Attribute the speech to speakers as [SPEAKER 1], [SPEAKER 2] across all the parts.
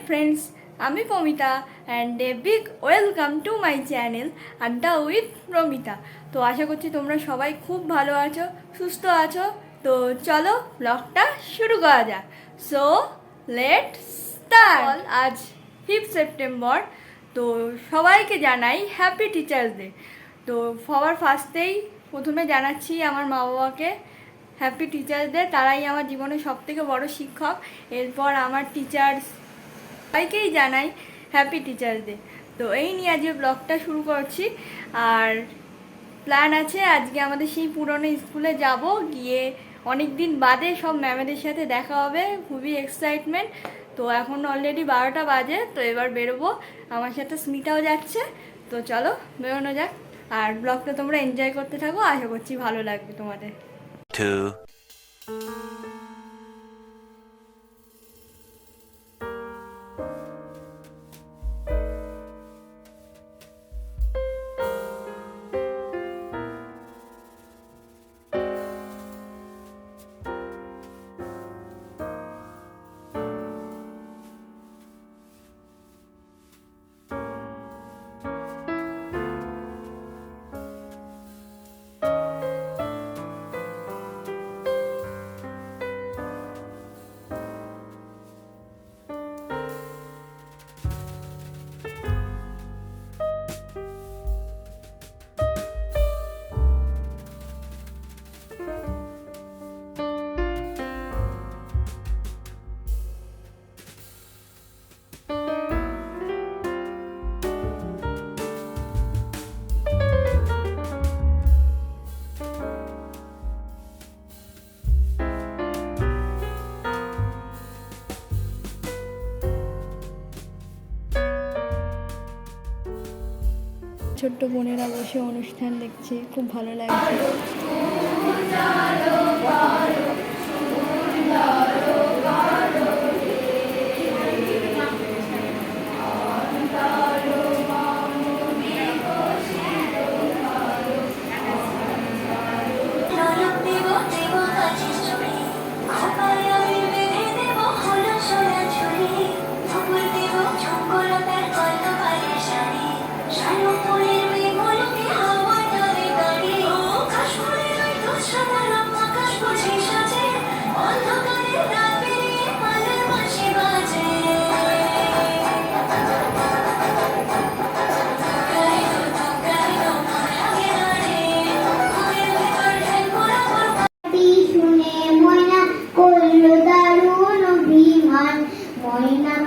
[SPEAKER 1] friends, আমি Promita and a big welcome to my channel আড্ডা with Promita. তো আশা করছি তোমরা সবাই খুব ভালো আছো, সুস্থ আছো। তো চলো ব্লগটা শুরু করা যাক। So let's start. আজ 5 সেপ্টেম্বর। তো সবাইকে জানাই হ্যাপি টিচার্স ডে। তো সবার ফার্স্টেই প্রথমে জানাচ্ছি আমার মা বাবাকে হ্যাপি টিচার্স ডে। তারাই আমার জীবনের সবথেকে বড় শিক্ষক। এরপর আমার টিচার্স সবাইকেই জানাই হ্যাপি টিচার্স ডে। তো এই নিয়ে আজকে ব্লগটা শুরু করছি। আর প্ল্যান আছে আজকে আমাদের সেই পুরনো স্কুলে যাব, গিয়ে অনেক দিন বাদে সব ম্যামেদের সাথে দেখা হবে, খুবই এক্সাইটমেন্ট। তো এখন অলরেডি 12টা বাজে, তো এবার বেরোবো। আমার সাথে স্মিতাও যাচ্ছে। তো চলো বেরোনো যাক। আর ব্লগটা তোমরা এনজয় করতে থাকো, আশা করছি ভালো লাগবে তোমাদের। ছোট্ট বোনেরা বসে অনুষ্ঠান দেখছে, খুব ভালো লাগছে।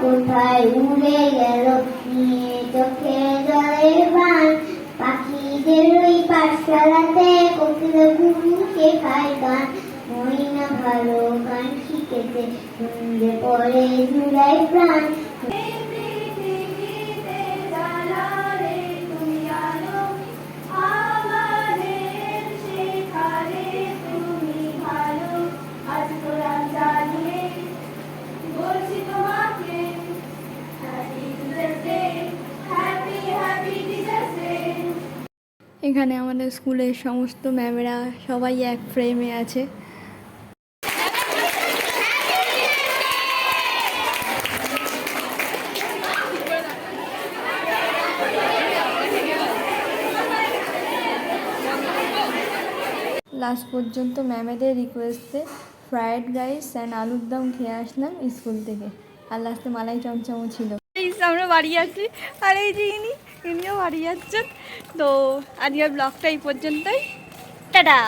[SPEAKER 2] কোথায় উড়ে গেল নিয়ে চোখে জলের বান, পাখিদের ওই পাঠশালাতে কোকিল গুরু শেখায় গান। ময়না ভালো গান শিখেছে, শুনলে পরে জুড়ায় প্রাণ।
[SPEAKER 1] এখানে আমাদের স্কুলের সমস্ত ম্যামেরা সবাই এক ফ্রেমে আছে। লাস্ট পর্যন্ত ম্যামেদের রিকোয়েস্টে ফ্রায়েড রাইস অ্যান্ড আলুর দম খেয়ে আসলাম স্কুল থেকে। আর লাস্টে মালাই চমচমও ছিল। আমরা বাড়ি যাচ্ছি, আর এই যে ইনিও বাড়ি যাচ্ছেন। তো আজকের ব্লগটা এই পর্যন্তই। টাটা।